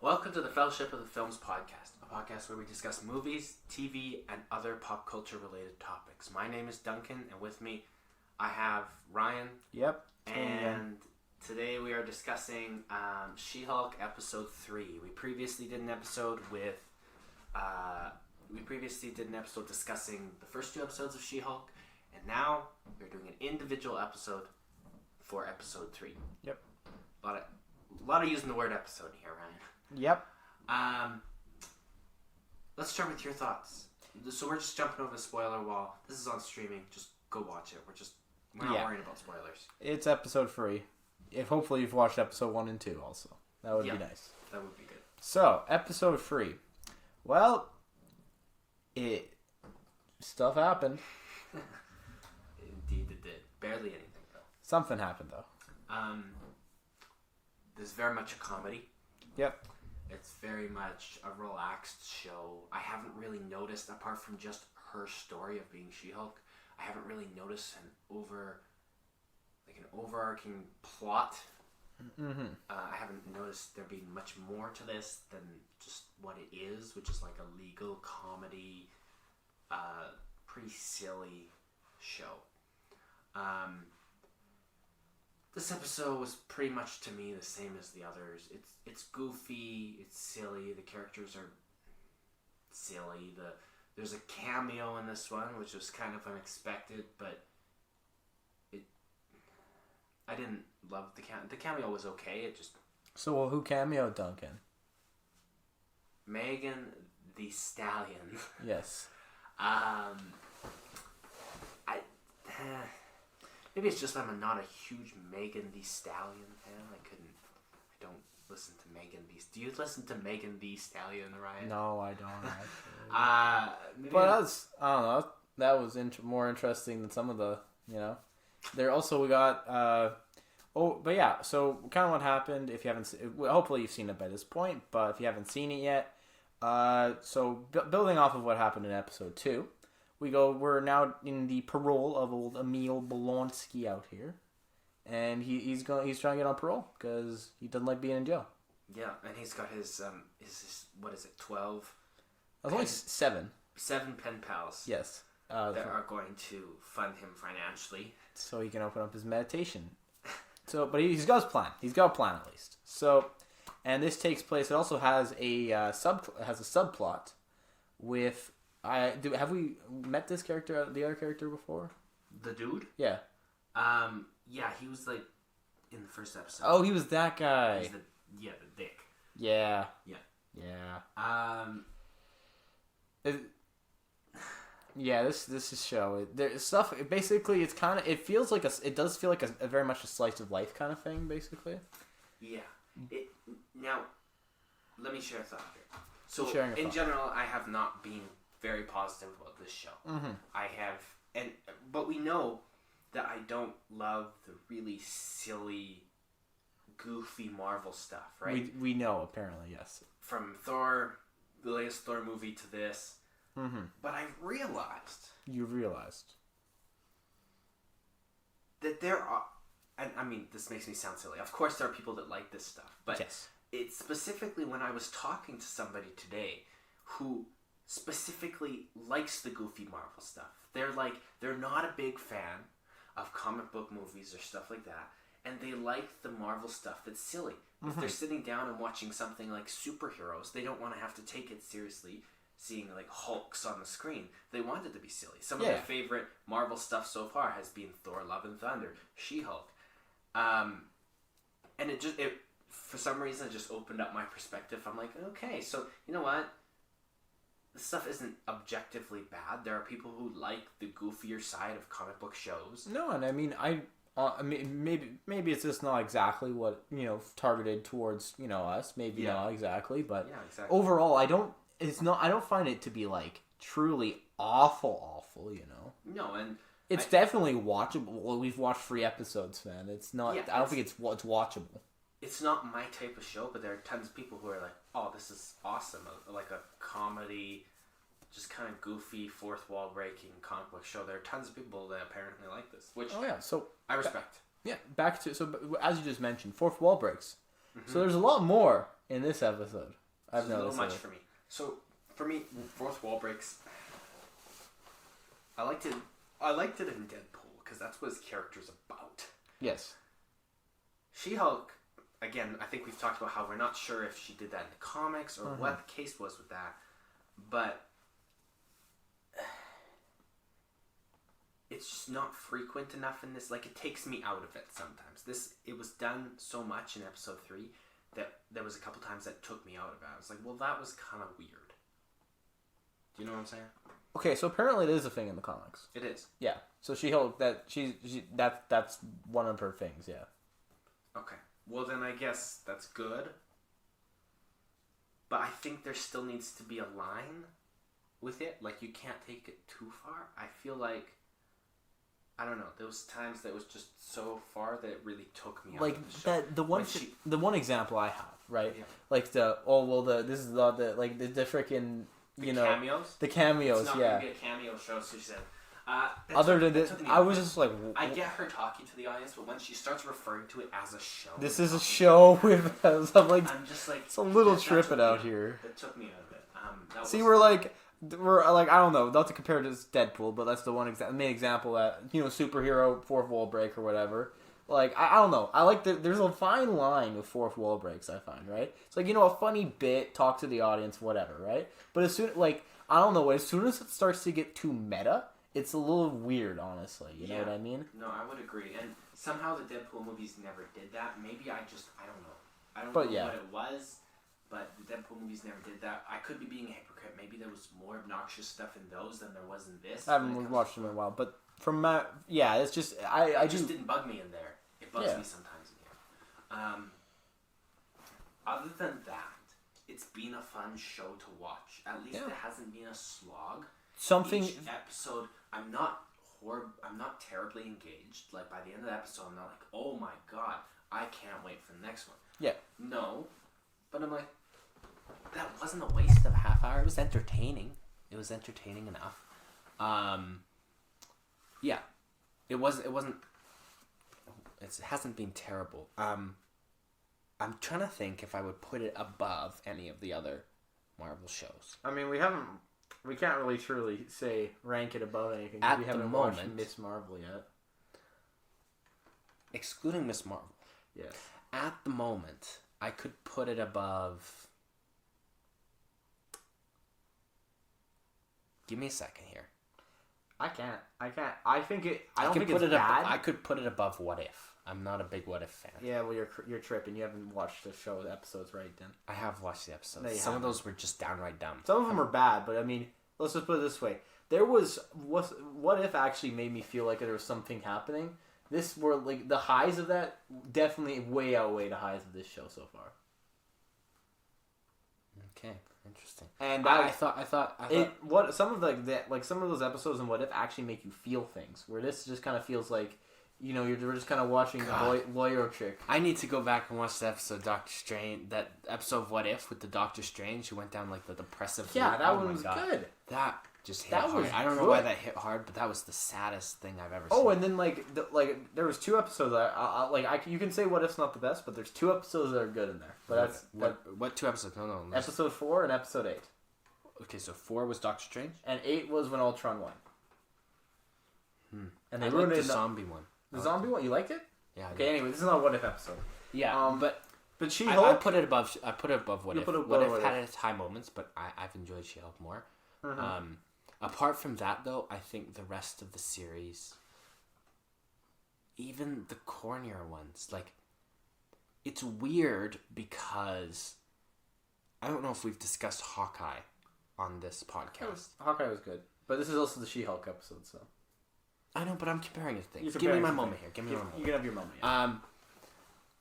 Welcome to the Fellowship of the Films podcast, a podcast where we discuss movies, TV, and other pop culture related topics. My name is Duncan, and with me I have Ryan. Yep. And today we are discussing She-Hulk episode 3. We previously did an episode discussing the first 2 episodes of She-Hulk, and now we're doing an individual episode for episode 3. Yep. A lot of using the word episode here, Ryan. Yep. Let's start with your thoughts. So we're just jumping over the spoiler wall. This is on streaming. Just go watch it. We're not worrying about spoilers. It's episode 3. Hopefully you've watched episode 1 and 2 also. That would be nice. That would be good. So, episode 3. Well, stuff happened. Indeed it did. Barely anything though. Something happened though. This is very much a comedy. Yep. It's very much a relaxed show. I haven't really noticed, apart from just her story of being She-Hulk, I haven't really noticed an overarching plot. Mm-hmm. I haven't noticed there being much more to this than just what it is, which is like a legal comedy, pretty silly show. This episode was pretty much to me the same as the others. It's goofy, it's silly, the characters are silly. There's a cameo in this one, which was kind of unexpected, but I didn't love the cameo. The cameo was okay. It just... So, who cameoed Duncan? Megan the Stallion. Yes. Maybe it's just that I'm not a huge Megan the Stallion fan. I don't listen to Megan the... Do you listen to Megan the Stallion, Ryan? No, I don't actually. But I don't know. That was more interesting than some of the, There also we got... but yeah, so kind of what happened, if you haven't... Hopefully you've seen it by this point, but if you haven't seen it yet... building off of what happened in episode 2... We're now in the parole of old Emil Blonsky out here, and he's trying to get on parole because he doesn't like being in jail. Yeah, and he's got his what is it, 12? That's only 7. 7 pen pals. Yes. That are going to fund him financially, so he can open up his meditation. But he's got his plan. He's got a plan at least. So, and this takes place. It also has a subplot with. Have we met this character, the other character, before? The dude? Yeah. Yeah, he was like in the first episode. Oh, he was that guy. He's the dick. Yeah. Yeah. Yeah. This is show. There's stuff. Basically, it's kind of. It feels like it does feel like a very much a slice of life kind of thing. Basically. Yeah. Now, let me share a thought here. So, in general, I have not been very positive about this show. Mm-hmm. But we know that I don't love the really silly, goofy Marvel stuff, right? We know, apparently, yes. From Thor, the latest Thor movie, to this. Mm-hmm. But I realized... You realized. That there are... And I mean, this makes me sound silly. Of course there are people that like this stuff. But yes. It's specifically when I was talking to somebody today who... specifically likes the goofy Marvel stuff. They're not a big fan of comic book movies or stuff like that, and they like the Marvel stuff that's silly. Mm-hmm. If they're sitting down and watching something like superheroes, they don't want to have to take it seriously, seeing like Hulks on the screen. They want it to be silly. Some of their favorite Marvel stuff so far has been Thor: Love and Thunder, She-Hulk, and it for some reason it just opened up my perspective. I'm like, okay, so you know what? This stuff isn't objectively bad. There are people who like the goofier side of comic book shows. No, and I mean, maybe it's just not exactly what targeted towards us. Maybe not exactly, but overall, I don't find it to be like truly awful. No, and it's definitely watchable. Well, we've watched 3 episodes, man. It's not. Yeah, I don't think it's watchable. It's not my type of show, but there are tons of people who are like, oh, this is awesome. Like a comedy, just kind of goofy, fourth wall breaking comic book show. There are tons of people that apparently like this, which so I respect. Back to, as you just mentioned, fourth wall breaks. Mm-hmm. So there's a lot more in this episode. I've noticed a little much for me. So for me, fourth wall breaks. I liked it in Deadpool because that's what his character's about. Yes. She-Hulk, again, I think we've talked about how we're not sure if she did that in the comics or what the case was with that, but it's just not frequent enough in this. Like, it takes me out of it sometimes. It was done so much in episode 3 that there was a couple times that took me out of it. I was like, well, that was kind of weird. Do you know what I'm saying? Okay, so apparently it is a thing in the comics. It is. Yeah. So She-Hulk, that's one of her things, yeah. Okay. Well, then I guess that's good. But I think there still needs to be a line with it. Like, you can't take it too far. I feel like, I don't know, there was times that it was just so far that it really took me out of the show. The one example I have, right? Yeah. Like the freaking, you know, cameos? The cameos, it's not yeah. going to be a cameo show, so she said. Other than this, I was just like... I get her talking to the audience, but when she starts referring to it as a show... This is a show with... I'm just like... It's a little tripping out here. It took me out of it. See, we're like, I don't know, not to compare it to Deadpool, but that's the one main example that, you know, superhero, fourth wall break or whatever. Like, I don't know. I like there's a fine line with fourth wall breaks, I find, right? It's like, you know, a funny bit, talk to the audience, whatever, right? But as soon, like, I don't know, as soon as it starts to get too meta, it's a little weird, honestly. You know what I mean? No, I would agree. And somehow the Deadpool movies never did that. Maybe I don't know. I don't know what it was, but the Deadpool movies never did that. I could be being a hypocrite. Maybe there was more obnoxious stuff in those than there was in this. I haven't watched them in a while, but from my... Yeah, it's just... It just didn't bug me in there. It bugs me sometimes in here. Other than that, it's been a fun show to watch. At least it hasn't been a slog. Each episode, I'm not terribly engaged. Like, by the end of the episode, I'm not like, oh my god, I can't wait for the next one. Yeah. No. But I'm like, that wasn't a waste of a half hour. It was entertaining. It was entertaining enough. Yeah. It hasn't been terrible. I'm trying to think if I would put it above any of the other Marvel shows. I mean, we can't really truly say rank it above anything. At we the haven't moment, watched Miss Marvel yet. Excluding Miss Marvel. Yeah. At the moment, I could put it above... Give me a second here. I can't. I think it... I don't think it's bad. I could put it above What If. I'm not a big What If fan. Yeah, well, you're tripping. You haven't watched the show, the episodes, right, then? I have watched the episodes. No, Some of those were just downright dumb. Some of them are bad, but I mean, let's just put it this way. What If actually made me feel like there was something happening. This were, like, the highs of that definitely way outweigh the highs of this show so far. Okay, interesting. And I thought some of those episodes in What If actually make you feel things, where this just kind of feels like, you know, we're just kind of watching a lawyer chick. I need to go back and watch the episode of Doctor Strange, that episode of What If with the Doctor Strange who went down like the depressive. Yeah, that one was good. That just hit hard. I don't know why that hit hard, but that was the saddest thing I've ever seen. Oh, and then there was 2 episodes that you can say What If's not the best, but there's 2 episodes that are good in there. But what 2 episodes? No. Episode 4 and episode 8. Okay, so 4 was Doctor Strange, and 8 was when Ultron won. And they ruined the zombie one. The zombie one, you liked it? Yeah. Okay. Anyway, this is not a What If episode. Yeah, but She-Hulk. I put it above. I put it above What If. What If had its high moments, but I've enjoyed She-Hulk more. Mm-hmm. Apart from that, though, I think the rest of the series, even the cornier ones, like, it's weird because I don't know if we've discussed Hawkeye on this podcast. Hawkeye was good, but this is also the She-Hulk episode, so. I know, but I'm comparing things. Give me my moment here. You can have your moment. Yeah.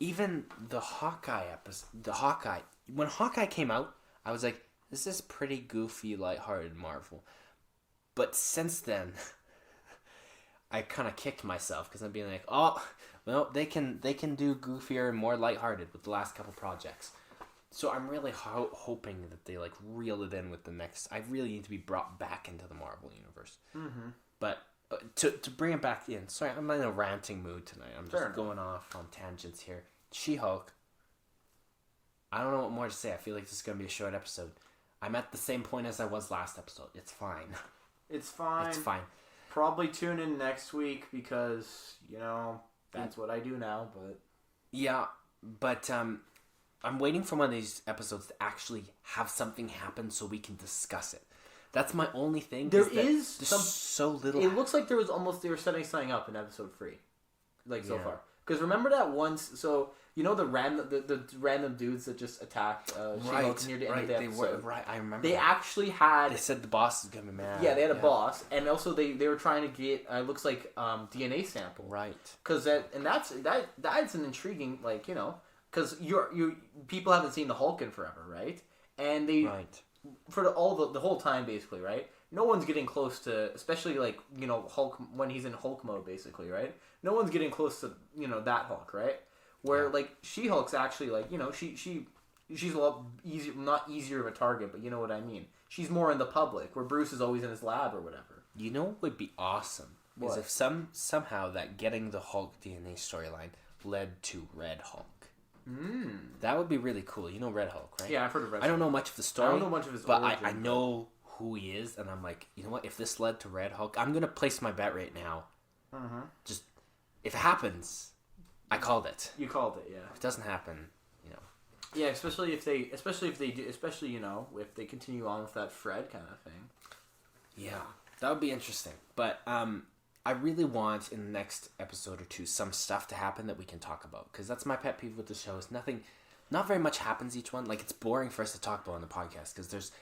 Even the Hawkeye episode, when Hawkeye came out, I was like, this is pretty goofy, lighthearted Marvel. But since then, I kind of kicked myself because I'm being like, oh, well, they can do goofier and more lighthearted with the last couple projects. So I'm really hoping that they like reel it in with the next. I really need to be brought back into the Marvel universe. Mm-hmm. But to bring it back in, sorry, I'm in a ranting mood tonight. I'm just going off on tangents here. She-Hulk, I don't know what more to say. I feel like this is going to be a short episode. I'm at the same point as I was last episode. It's fine. It's fine. It's fine. Probably tune in next week because, that's what I do now, but... Yeah, but I'm waiting for one of these episodes to actually have something happen so we can discuss it. That's my only thing. There's so little... It looks like they were setting something up in episode 3. So far. Because remember that once... So... the random dudes that just attacked She-Hulk near the end of the episode? I remember. They actually had... They said the boss is going to be mad. Yeah, they had a boss. And also they were trying to get, looks like, DNA sample. Right. Because that's an intriguing, because people haven't seen the Hulk in forever, right? And they... Right. For the whole time, basically, right? No one's getting close to... Especially, Hulk... When he's in Hulk mode, basically, right? No one's getting close to, that Hulk, right? Where, She-Hulk's actually, she's a lot easier, not easier of a target, but you know what I mean. She's more in the public, where Bruce is always in his lab or whatever. You know what would be awesome? Is if somehow that getting the Hulk DNA storyline led to Red Hulk. That would be really cool. You know Red Hulk, right? Yeah, I've heard of Red Hulk. I don't know much of the story. I don't know much of his but origin, I know who he is, and I'm like, you know what? If this led to Red Hulk, I'm going to place my bet right now. Just, if it happens... I called it. You called it, yeah. If it doesn't happen, Yeah, especially if they continue on with that Fred kind of thing. Yeah, that would be interesting. But I really want in the next episode or two some stuff to happen that we can talk about, because that's my pet peeve with the show. Is not very much happens each one. It's boring for us to talk about on the podcast because there's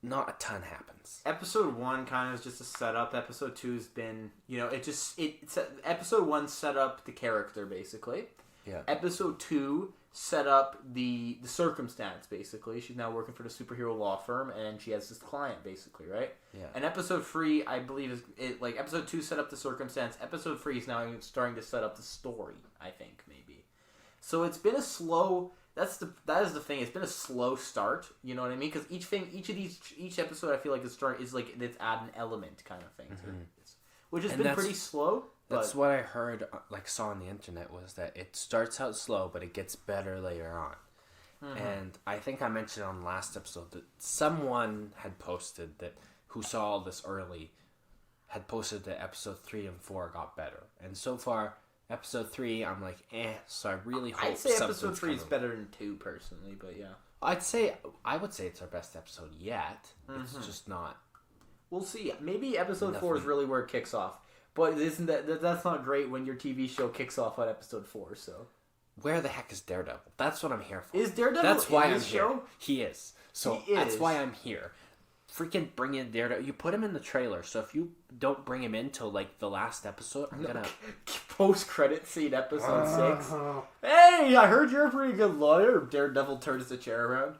not a ton happens. Episode 1 kind of is just a setup. Episode 2 has been, episode 1 set up the character, basically. Yeah. Episode 2 set up the circumstance, basically. She's now working for the superhero law firm, and she has this client, basically, right? Yeah. And episode 3, I believe, episode 2 set up the circumstance. Episode 3 is now starting to set up the story, I think, maybe. So it's been a slow... That is the thing. It's been a slow start. You know what I mean? Because each episode, I feel like it's it's add an element kind of thing to it, which has been pretty slow. That's what I heard, saw on the internet, was that it starts out slow, but it gets better later on. And I think I mentioned on the last episode that someone had posted that who saw all this early had posted that episode 3 and 4 got better, and so far. Episode 3, I'm like, so I really hope I'd say episode 3 is better than 2, personally, but yeah. I would say it's our best episode yet. It's just not. We'll see. Maybe episode 4 is really where it kicks off. But isn't that's not great when your TV show kicks off on episode 4, so. Where the heck is Daredevil? That's what I'm here for. Is Daredevil That's why in I'm this here. show? He is. So that's why I'm here. Freaking bring in Daredevil. You put him in the trailer, so if you don't bring him in till the last episode, I'm gonna post-credit scene episode 6. Hey, I heard you're a pretty good lawyer. Daredevil turns the chair around.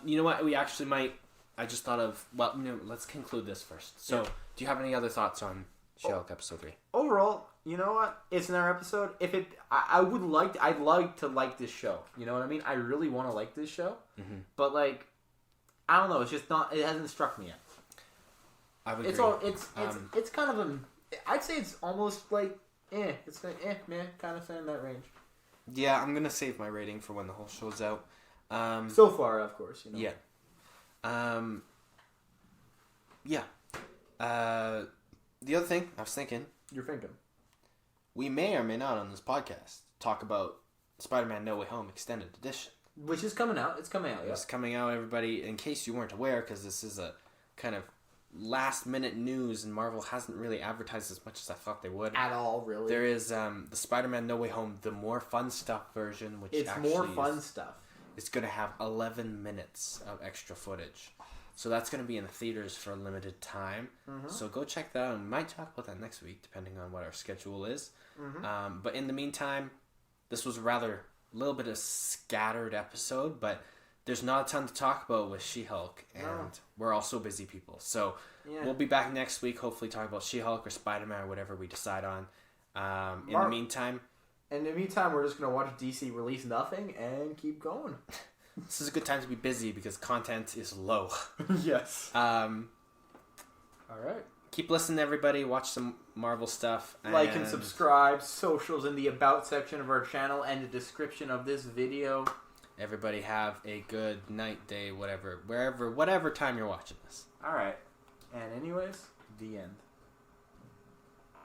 You know what? We actually might. I just thought of. Well, let's conclude this first. So, do you have any other thoughts on She-Hulk episode 3? Overall, you know what? It's an hour episode. I'd like to like this show. You know what I mean? I really want to like this show. But I don't know. It's just not. It hasn't struck me yet. I would agree. It's kind of a. I'd say it's almost It's man, kind of in that range. Yeah, I'm gonna save my rating for when the whole show's out. So far, of course. Yeah. Yeah. The other thing I was thinking. You're thinking. We may or may not on this podcast talk about Spider-Man No Way Home Extended Edition. Which is coming out. It's coming out, yeah. It's coming out, everybody. In case you weren't aware, because this is a kind of last-minute news, and Marvel hasn't really advertised as much as I thought they would. At all, really. There is the Spider-Man No Way Home, the more fun stuff version, which it's more fun stuff. It's going to have 11 minutes of extra footage. So that's going to be in the theaters for a limited time. So go check that out. We might talk about that next week, depending on what our schedule is. But in the meantime, this was a little bit of scattered episode, but there's not a ton to talk about with She-Hulk, and we're all so busy people. So we'll be back next week, hopefully talking about She-Hulk or Spider-Man or whatever we decide on. In the meantime, we're just going to watch DC release nothing and keep going. This is a good time to be busy because content is low. Yes. All right. Keep listening, everybody. Watch some Marvel stuff. Like and subscribe. Socials in the About section of our channel and the description of this video. Everybody have a good night, day, whatever time you're watching this. All right. And anyways, the end.